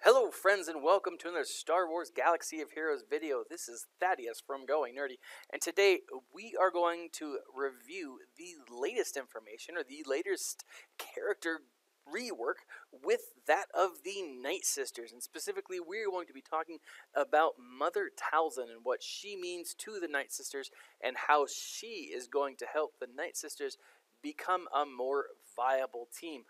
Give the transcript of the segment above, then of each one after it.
Hello friends and welcome to another Star Wars Galaxy of Heroes video. This is Thaddeus from Going Nerdy, and today we are going to review the latest information, or the latest character rework with that of the Nightsisters. And specifically, we're going to be talking about Mother Talzin and what she means to the Nightsisters and how she is going to help the Nightsisters become a more viable team.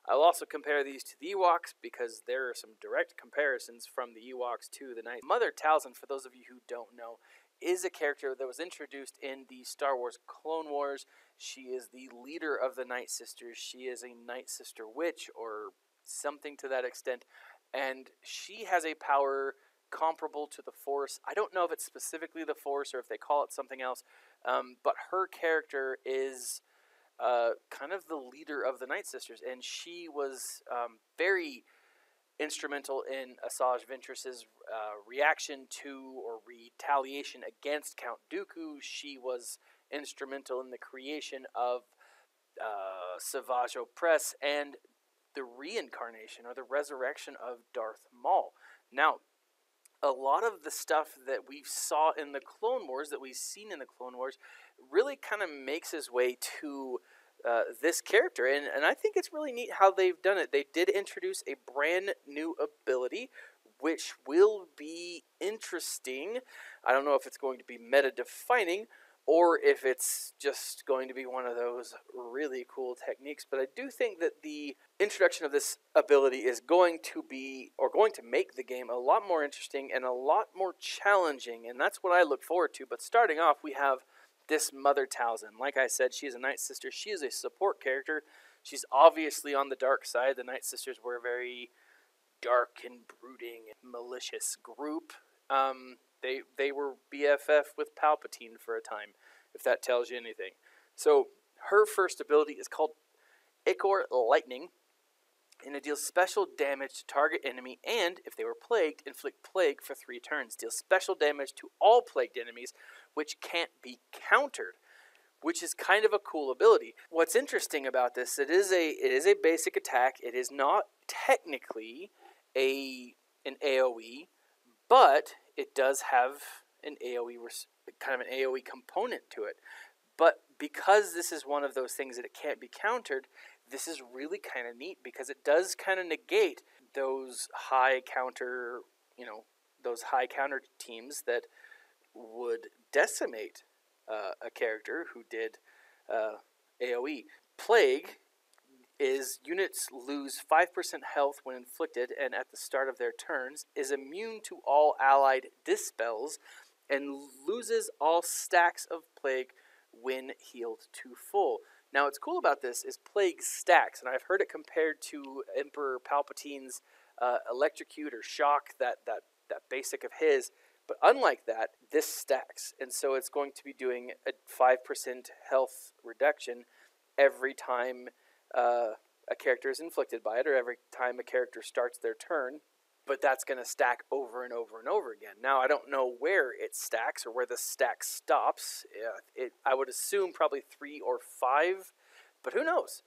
I'll also compare these to the Ewoks because there are some direct comparisons from the Ewoks to the Night. Mother Talzin, for those of you who don't know, is a character that was introduced in the Star Wars Clone Wars. She is the leader of the Nightsisters. She is a Nightsister witch or something to that extent, and she has a power comparable to the Force. I don't know if it's specifically the Force or if they call it something else, but her character is kind of the leader of the Nightsisters, and she was very instrumental in Asajj Ventress's reaction to or retaliation against Count Dooku. She was instrumental in the creation of SWGOH and the reincarnation or the resurrection of Darth Maul. Now, a lot of the stuff that we saw in the Clone Wars, that we've seen in the Clone Wars, really kind of makes his way to this character, and I think it's really neat how they've done it. They did introduce a brand new ability, which will be interesting. I don't know if it's going to be meta-defining, or if it's just going to be one of those really cool techniques, but I do think that the introduction of this ability is going to be, or going to make the game a lot more interesting and a lot more challenging, and that's what I look forward to. But starting off, we have this Mother Talzin. Like I said, she is a Nightsister. She is a support character. She's obviously on the dark side. The Nightsisters were a very dark and brooding and malicious group. They were BFF with Palpatine for a time, if that tells you anything. So her first ability is called Ichor Lightning, and it deals special damage to target enemy, and if they were plagued, inflict plague for 3 turns. Deals special damage to all plagued enemies, which can't be countered, which is kind of a cool ability. What's interesting about this, it is a basic attack. It is not technically an AoE, but it does have an AoE, kind of an AoE component to it. But because this is one of those things that it can't be countered, this is really kind of neat because it does kind of negate those high counter teams that would decimate a character who did AoE. Plague is units lose 5% health when inflicted, and at the start of their turns is immune to all allied dispels, and loses all stacks of plague when healed to full. Now, what's cool about this is plague stacks, and I've heard it compared to Emperor Palpatine's electrocute or shock, that basic of his. But unlike that, this stacks, and so it's going to be doing a 5% health reduction every time a character is inflicted by it, or every time a character starts their turn. But that's going to stack over and over and over again. Now, I don't know where it stacks or where the stack stops. I would assume probably 3 or 5, but who knows?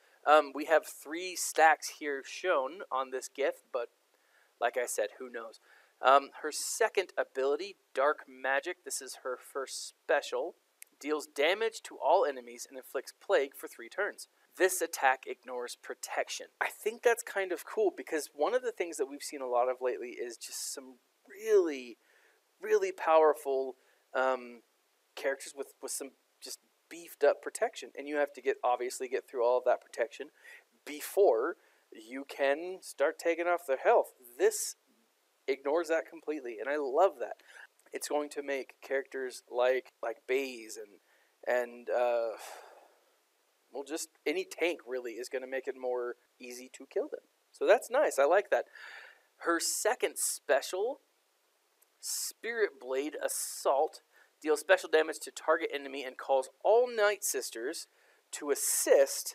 We have 3 stacks here shown on this GIF, but like I said, who knows? Her second ability, Dark Magic, this is her first special, deals damage to all enemies and inflicts plague for 3 turns. This attack ignores protection. I think that's kind of cool because one of the things that we've seen a lot of lately is just some really, really powerful characters with some just beefed up protection. And you have to obviously get through all of that protection before you can start taking off their health. This ignores that completely, and I love that. It's going to make characters like Baze and well, just any tank really is going to make it more easy to kill them. So that's nice. I like that. Her second special, Spirit Blade Assault, deals special damage to target enemy and calls all Nightsisters to assist.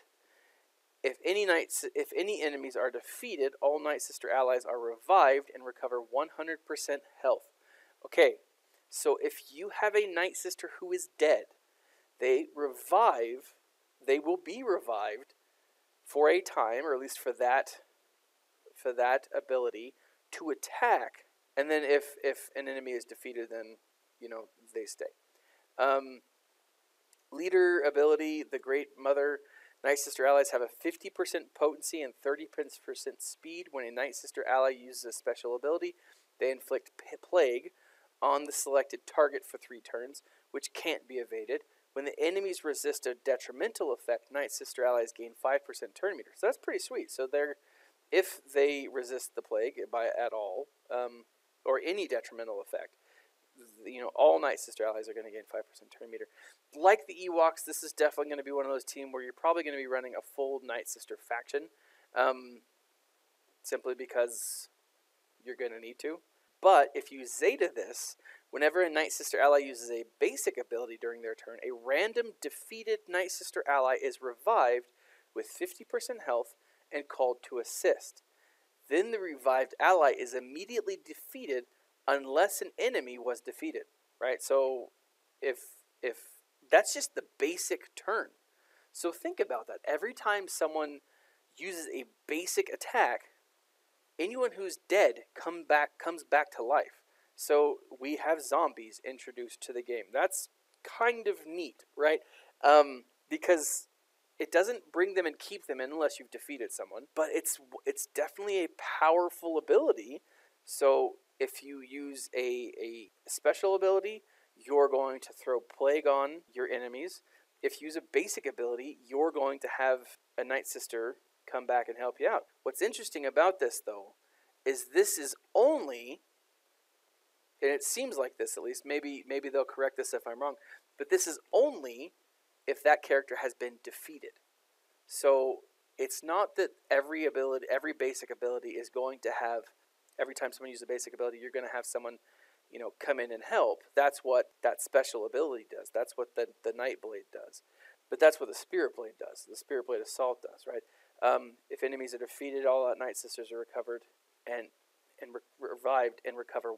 If any enemies are defeated, all Nightsister allies are revived and recover 100% health. Okay, so if you have a Nightsister who is dead, they will be revived for a time, or at least for that ability, to attack, and then if an enemy is defeated, then they stay. Leader ability: the Great Mother. Nightsister allies have a 50% potency and 30% speed. When a Nightsister ally uses a special ability, they inflict plague on the selected target for 3 turns, which can't be evaded. When the enemies resist a detrimental effect, Nightsister allies gain 5% turn meter. So that's pretty sweet. So if they resist the plague at all, or any detrimental effect, all Nightsister allies are going to gain 5% turn meter. Like the Ewoks, this is definitely going to be one of those teams where you're probably going to be running a full Nightsister faction, simply because you're going to need to. But if you Zeta this, whenever a Nightsister ally uses a basic ability during their turn, a random defeated Nightsister ally is revived with 50% health and called to assist. Then the revived ally is immediately defeated unless an enemy was defeated, right? So if that's just the basic turn. So think about that. Every time someone uses a basic attack, anyone who's dead comes back to life. So we have zombies introduced to the game. That's kind of neat, right? Because it doesn't bring them and keep them in unless you've defeated someone. But it's definitely a powerful ability. So if you use a special ability, you're going to throw plague on your enemies. If you use a basic ability, you're going to have a Nightsister come back and help you out. What's interesting about this, though, is this is only, and it seems like this at least, maybe they'll correct this if I'm wrong, but this is only if that character has been defeated. So it's not that every basic ability is going to have, every time someone uses a basic ability, you're going to have someone come in and help. That's what that special ability does. That's what the Nightblade does. But that's what the Spirit Blade does. The Spirit Blade Assault does, right? If enemies are defeated, all out Nightsisters are recovered and revived and recover 100%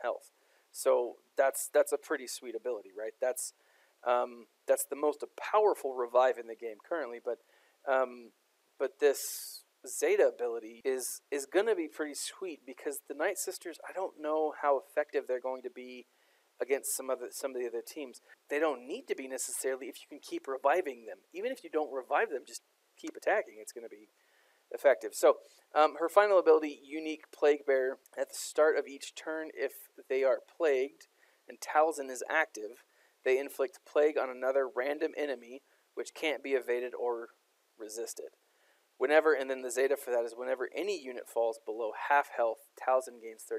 health. So that's a pretty sweet ability, right? That's the most powerful revive in the game currently. But this Zeta ability is going to be pretty sweet because the Nightsisters, I don't know how effective they're going to be against some of the other teams. They don't need to be necessarily if you can keep reviving them. Even if you don't revive them, just keep attacking. It's going to be effective. So her final ability, Unique Plague Bearer. At the start of each turn, if they are plagued and Talzin is active, they inflict plague on another random enemy, which can't be evaded or resisted. Whenever, and then the Zeta for that is whenever any unit falls below half health, Talzin gains 35%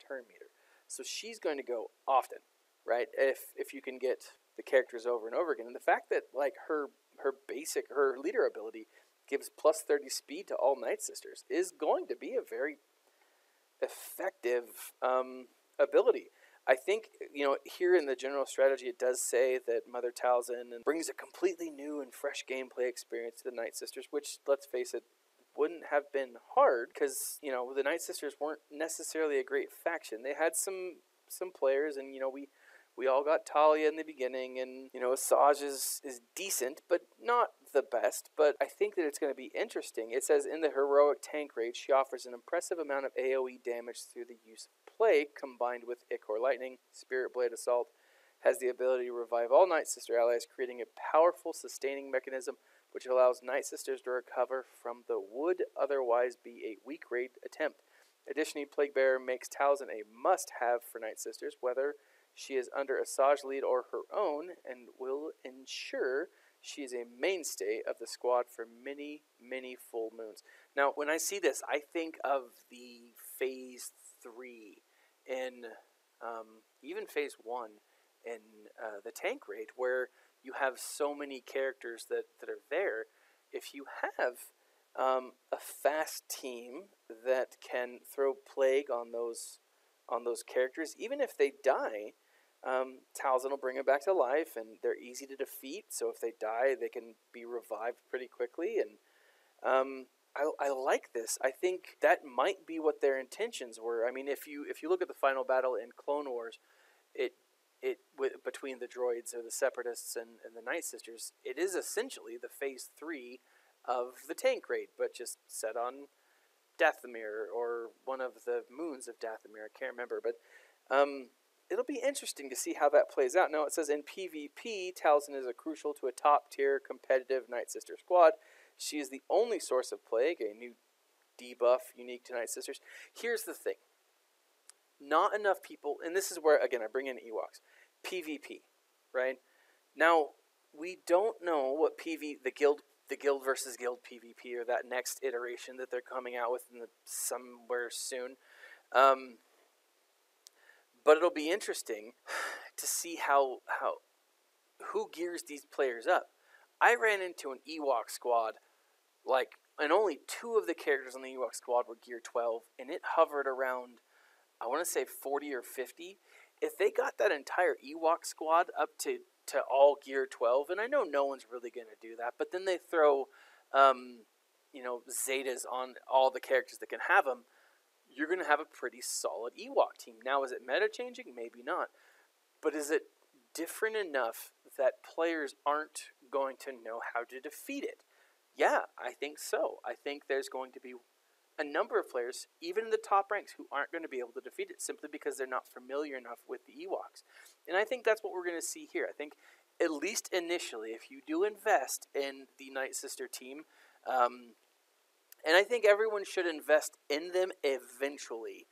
turn meter. So she's going to go often, right? If you can get the characters over and over again. And the fact that like her leader ability gives plus 30 speed to all Nightsisters is going to be a very effective ability. I think, here in the general strategy, it does say that Mother Talzin brings a completely new and fresh gameplay experience to the Nightsisters, which, let's face it, wouldn't have been hard because, the Nightsisters weren't necessarily a great faction. They had some players, and, we all got Talia in the beginning, and, Asajj is decent, but not the best. But I think that it's going to be interesting. It says, in the heroic tank raid, she offers an impressive amount of AoE damage through the use of Plague, combined with Ichor Lightning. Spirit Blade Assault has the ability to revive all Nightsister allies, creating a powerful sustaining mechanism which allows Nightsisters to recover from the would otherwise be a weak raid attempt. Additionally, Plague Bearer makes Talzin a must-have for Nightsisters, whether she is under Asajj lead or her own, and will ensure she is a mainstay of the squad for many, many full moons. Now, when I see this, I think of the Phase 3 in even Phase 1 in the tank raid, where you have so many characters that are there. If you have a fast team that can throw plague on those characters, even if they die, Talzin will bring them back to life, and they're easy to defeat. So if they die, they can be revived pretty quickly. And I like this. I think that might be what their intentions were. I mean, if you look at the final battle in Clone Wars, between the droids or the Separatists and the Nightsisters, it is essentially the Phase 3 of the tank raid, but just set on Dathomir, or one of the moons of Dathomir. I can't remember, but it'll be interesting to see how that plays out. Now, it says in PvP, Talzin is crucial to a top-tier competitive Nightsister squad. She is the only source of plague, a new debuff unique to Nightsisters. Here's the thing. Not enough people, and this is where, again, I bring in Ewoks. PvP, right? Now, we don't know what the guild versus guild PvP, or that next iteration that they're coming out with somewhere soon. But it'll be interesting to see who gears these players up. I ran into an Ewok squad, and only 2 of the characters on the Ewok squad were gear 12, and it hovered around, I want to say 40 or 50. If they got that entire Ewok squad up to all gear 12, and I know no one's really going to do that, but then they throw, Zetas on all the characters that can have them, you're going to have a pretty solid Ewok team. Now, is it meta-changing? Maybe not. But is it different enough that players aren't going to know how to defeat it? Yeah, I think so. I think there's going to be a number of players, even in the top ranks, who aren't going to be able to defeat it simply because they're not familiar enough with the Ewoks. And I think that's what we're going to see here. I think, at least initially, if you do invest in the Nightsister team, and I think everyone should invest in them eventually.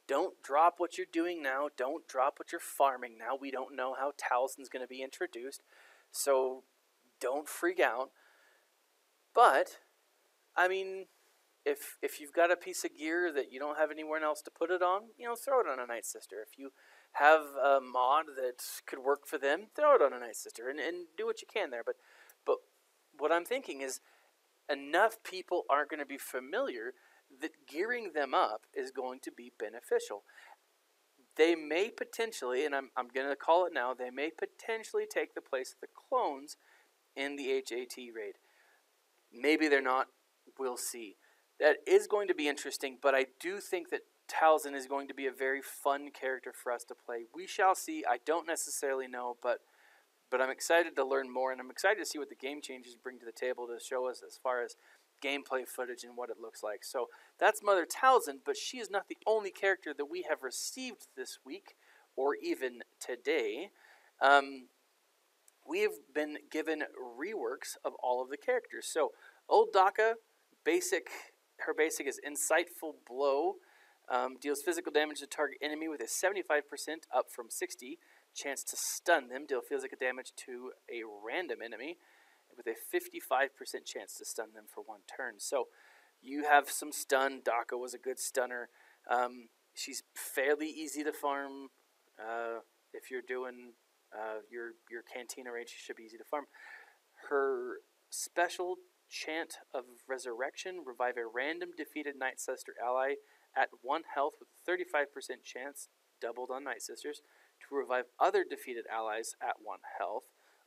Don't drop what you're doing now. Don't drop what you're farming now. We don't know how Talzin's going to be introduced, so don't freak out. But, I mean, if you've got a piece of gear that you don't have anywhere else to put it on, throw it on a Nightsister. If you have a mod that could work for them, throw it on a Nightsister and do what you can there. But what I'm thinking is, enough people aren't going to be familiar that gearing them up is going to be beneficial. They may potentially, and I'm going to call it now, they may potentially take the place of the clones in the HAT raid. Maybe they're not. We'll see. That is going to be interesting, but I do think that Talzin is going to be a very fun character for us to play. We shall see. I don't necessarily know, but I'm excited to learn more, and I'm excited to see what the game changes bring to the table to show us as far as gameplay footage and what it looks like. So that's Mother Talzin, but she is not the only character that we have received this week, or even today. We have been given reworks of all of the characters. So Old Daka, her basic is Insightful Blow. Deals physical damage to target enemy with a 75% up from 60 chance to stun them. Deal physical damage to a random enemy with a 55% chance to stun them for 1 turn. So you have some stun. Daka was a good stunner. She's fairly easy to farm. If you're doing your Cantina raid, she should be easy to farm. Her special Chant of Resurrection, revive a random defeated Nightsister ally at 1 health with a 35% chance, doubled on Nightsisters, to revive other defeated allies at 1 health.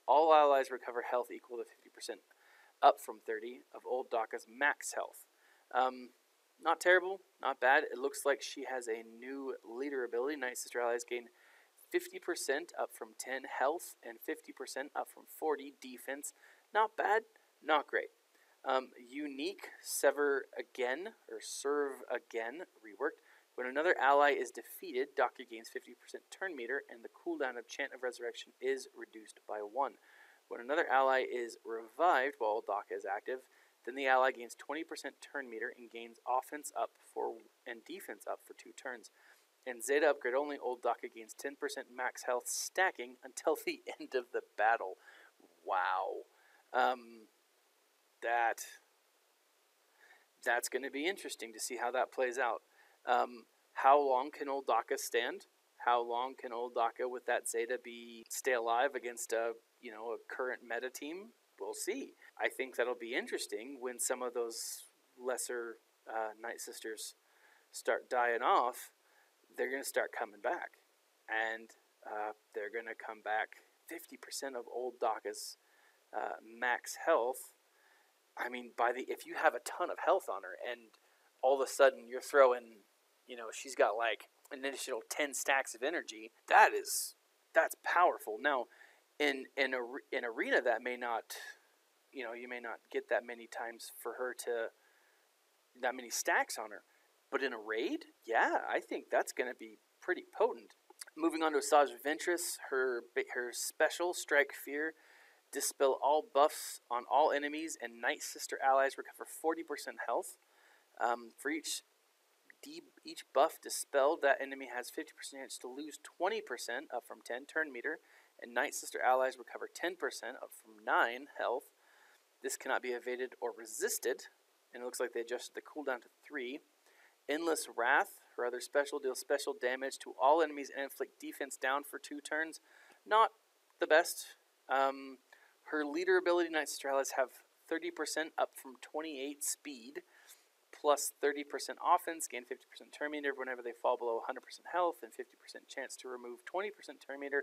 All allies recover health equal to 50%, up from 30 of Old Daka's max health. Not terrible, not bad. It looks like she has a new leader ability. Nightsister allies gain 50% up from 10 health and 50% up from 40 defense. Not bad, not great. Unique Serve Again reworked. When another ally is defeated, Daka gains 50% turn meter, and the cooldown of Chant of Resurrection is reduced by 1. When another ally is revived while Daka is active, then the ally gains 20% turn meter and gains offense up and defense up for 2 turns. And Zeta upgrade only, Old Daka gains 10% max health stacking until the end of the battle. Wow. That's going to be interesting to see how that plays out. How long can Old Daka stand? How long can Old Daka with that Zeta stay alive against a current meta team? We'll see. I think that'll be interesting when some of those lesser Nightsisters start dying off. They're going to start coming back, and they're going to come back 50% of Old Daka's max health. I mean, if you have a ton of health on her, and all of a sudden you're throwing, she's got like an additional 10 stacks of energy. That's powerful. Now, in arena, that may not, you may not get that many times for her to that many stacks on her. But in a raid, yeah, I think that's going to be pretty potent. Moving on to Asajj Ventress, her special, Strike Fear, dispel all buffs on all enemies, and Nightsister allies recover 40% health. For each buff dispelled, that enemy has 50% chance to lose 20%, up from 10 turn meter, and Nightsister allies recover 10%, up from 9 health. This cannot be evaded or resisted, and it looks like they adjusted the cooldown to 3. Endless Wrath, her other special, deals special damage to all enemies and inflict defense down for 2 turns. Not the best. Her leader ability, Nightsister allies have 30% up from 28 speed, plus 30% offense, gain 50% turn meter whenever they fall below 100% health, and 50% chance to remove 20% turn meter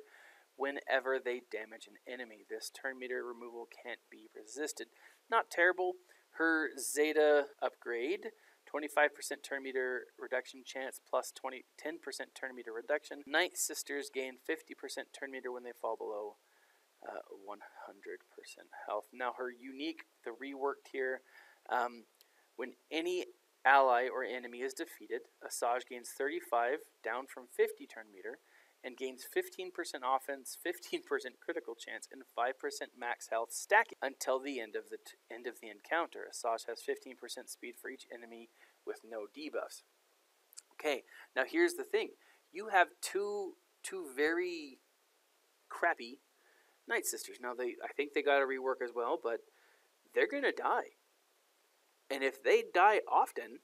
whenever they damage an enemy. This turn meter removal can't be resisted. Not terrible. Her Zeta upgrade, 25% turn meter reduction chance plus 10% turn meter reduction. Nightsisters gain 50% turn meter when they fall below 100% health. Now her unique, the reworked here, when any ally or enemy is defeated, Asajj gains 35 down from 50 turn meter and gains 15% offense, 15% critical chance, and 5% max health stacking until the end of the encounter. Asajj has 15% speed for each enemy with no debuffs. Okay, now here's the thing. You have two very crappy Nightsisters. Now I think they got a rework as well, but they're gonna die. And if they die often,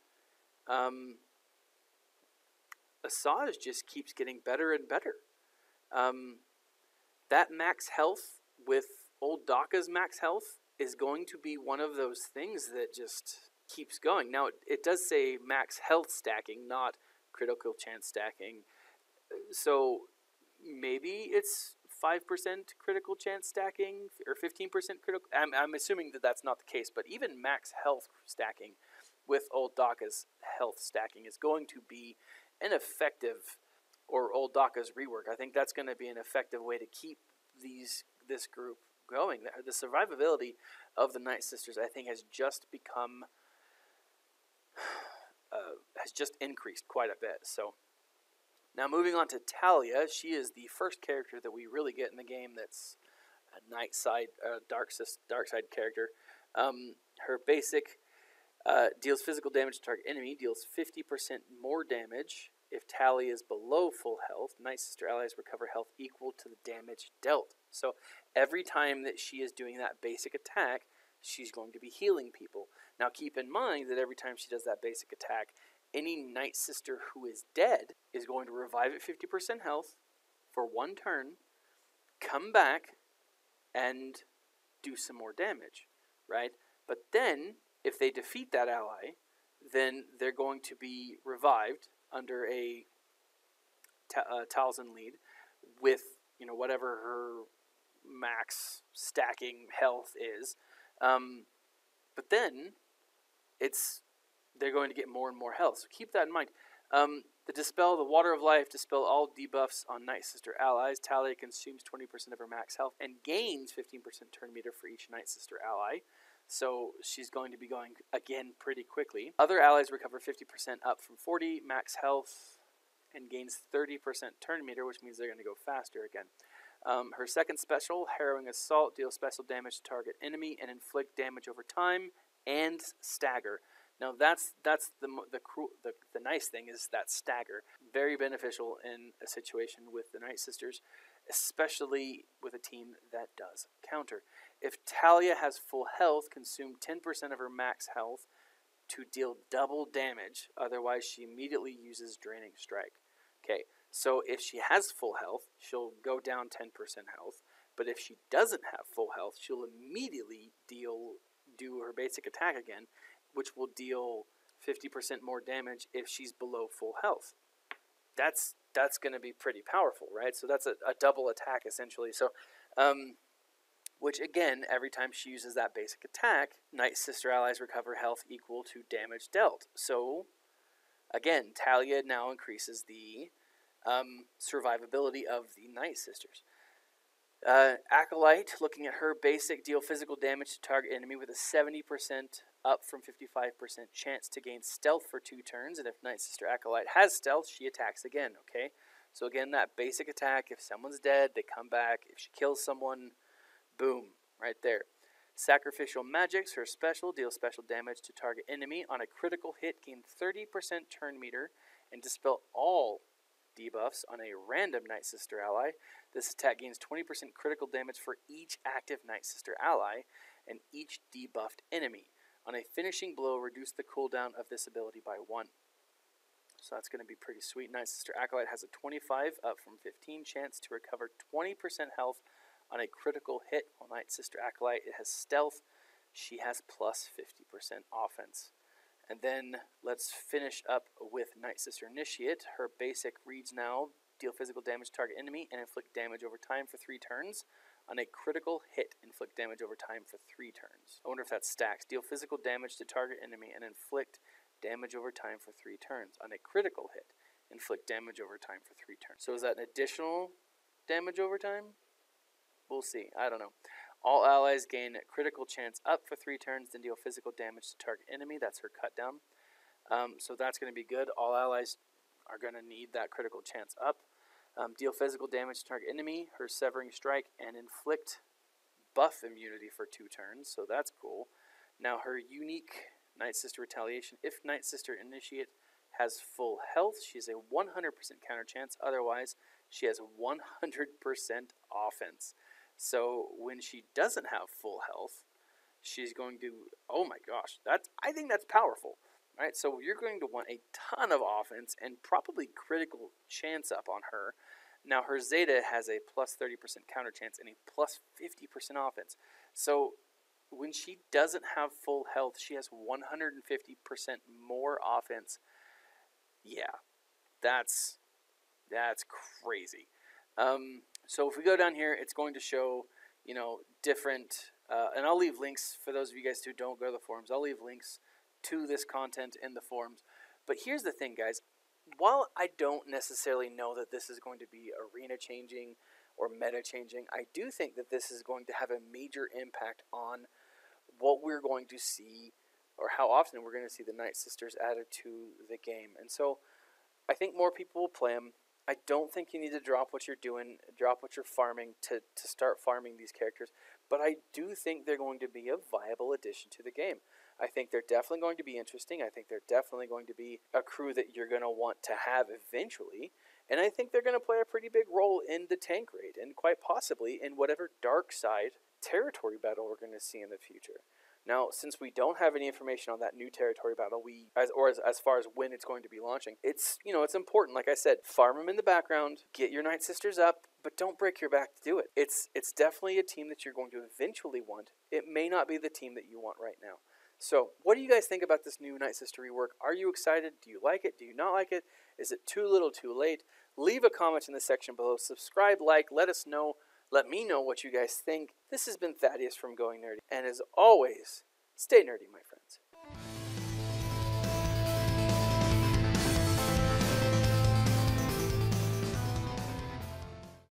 Asajj just keeps getting better and better. That max health with old Daka's max health is going to be one of those things that just keeps going. Now, it does say max health stacking, not critical chance stacking. So maybe it's 5% critical chance stacking or 15% critical. I'm assuming that that's not the case, but even max health stacking with old Daka's health stacking is going to be an effective, or old Daka's rework. I think that's going to be an effective way to keep this group going. The survivability of the Nightsisters, I think, has just become has just increased quite a bit. So now moving on to Talia, she is the first character that we really get in the game that's a dark side character. Her basic deals physical damage to target enemy, deals 50% more damage if Talia is below full health. Nightsister allies recover health equal to the damage dealt. So every time that she is doing that basic attack, she's going to be healing people. Now keep in mind that every time she does that basic attack, any Nightsister who is dead is going to revive at 50% health for 1 turn, come back, and do some more damage, right? But then, if they defeat that ally, then they're going to be revived under a Talzin lead with, whatever her max stacking health is. But then they're going to get more and more health. So keep that in mind. The Water of Life, dispel all debuffs on Nightsister allies. Talia consumes 20% of her max health and gains 15% turn meter for each Nightsister ally. So she's going to be going again pretty quickly. Other allies recover 50% up from 40 max health and gains 30% turn meter, which means they're going to go faster again. Her second special, Harrowing Assault, deals special damage to target enemy and inflict damage over time and stagger. Now that's the nice thing is that stagger. Very beneficial in a situation with the Nightsisters, especially with a team that does counter. If Talia has full health, consume 10% of her max health to deal double damage. Otherwise, she immediately uses Draining Strike. Okay, so if she has full health, she'll go down 10% health. But if she doesn't have full health, she'll immediately do her basic attack again, which will deal 50% more damage if she's below full health. That's going to be pretty powerful, right? So that's a double attack, essentially. So, which, again, every time she uses that basic attack, Nightsister allies recover health equal to damage dealt. So, again, Talia now increases the survivability of the Nightsisters. Acolyte, looking at her basic, deal physical damage to target enemy with a 70% up from 55% chance to gain stealth for 2 turns, and if Nightsister Acolyte has stealth, she attacks again, okay? So again, that basic attack, if someone's dead, they come back. If she kills someone, boom, right there. Sacrificial Magics, her special, deals special damage to target enemy. On a critical hit, gain 30% turn meter, and dispel all debuffs on a random Nightsister ally. This attack gains 20% critical damage for each active Nightsister ally, and each debuffed enemy. On a finishing blow, reduce the cooldown of this ability by 1. So that's going to be pretty sweet. Nightsister Acolyte has a 25, up from 15, chance to recover 20% health on a critical hit. While Nightsister Acolyte, it has stealth. She has plus 50% offense. And then let's finish up with Nightsister Initiate. Her basic reads now, deal physical damage to target enemy and inflict damage over time for 3 turns. On a critical hit, inflict damage over time for 3 turns. I wonder if that stacks. Deal physical damage to target enemy and inflict damage over time for 3 turns. On a critical hit, inflict damage over time for 3 turns. So is that an additional damage over time? We'll see. I don't know. All allies gain critical chance up for 3 turns, then deal physical damage to target enemy. That's her cut down. So that's going to be good. All allies are going to need that critical chance up. Deal physical damage to target enemy, her Severing Strike, and inflict buff immunity for 2 turns. So that's cool. Now her unique Nightsister Retaliation. If Nightsister Initiate has full health, she has a 100% counter chance. Otherwise, she has 100% offense. So when she doesn't have full health, she's going to, oh my gosh, I think that's powerful. Right? So you're going to want a ton of offense and probably critical chance up on her. Now her Zeta has a plus 30% counter chance and a plus 50% offense. So when she doesn't have full health, she has 150% more offense. Yeah, that's crazy. So if we go down here, it's going to show, different, and I'll leave links for those of you guys who don't go to the forums. I'll leave links to this content in the forums. But here's the thing, guys. While I don't necessarily know that this is going to be arena changing or meta changing, I do think that this is going to have a major impact on what we're going to see, or how often we're going to see the Nightsisters added to the game. And so I think more people will play them. I don't think you need to drop what you're doing, drop what you're farming to start farming these characters. But I do think they're going to be a viable addition to the game. I think they're definitely going to be interesting. I think they're definitely going to be a crew that you're going to want to have eventually. And I think they're going to play a pretty big role in the tank raid, and quite possibly in whatever dark side territory battle we're going to see in the future. Now, since we don't have any information on that new territory battle, as far as when it's going to be launching, it's important. Like I said, farm them in the background, get your Nightsisters up, but don't break your back to do it. It's definitely a team that you're going to eventually want. It may not be the team that you want right now. So, what do you guys think about this new Nightsister rework? Are you excited? Do you like it? Do you not like it? Is it too little, too late? Leave a comment in the section below. Subscribe, like, let us know. Let me know what you guys think. This has been Thaddeus from Going Nerdy. And as always, stay nerdy, my friends.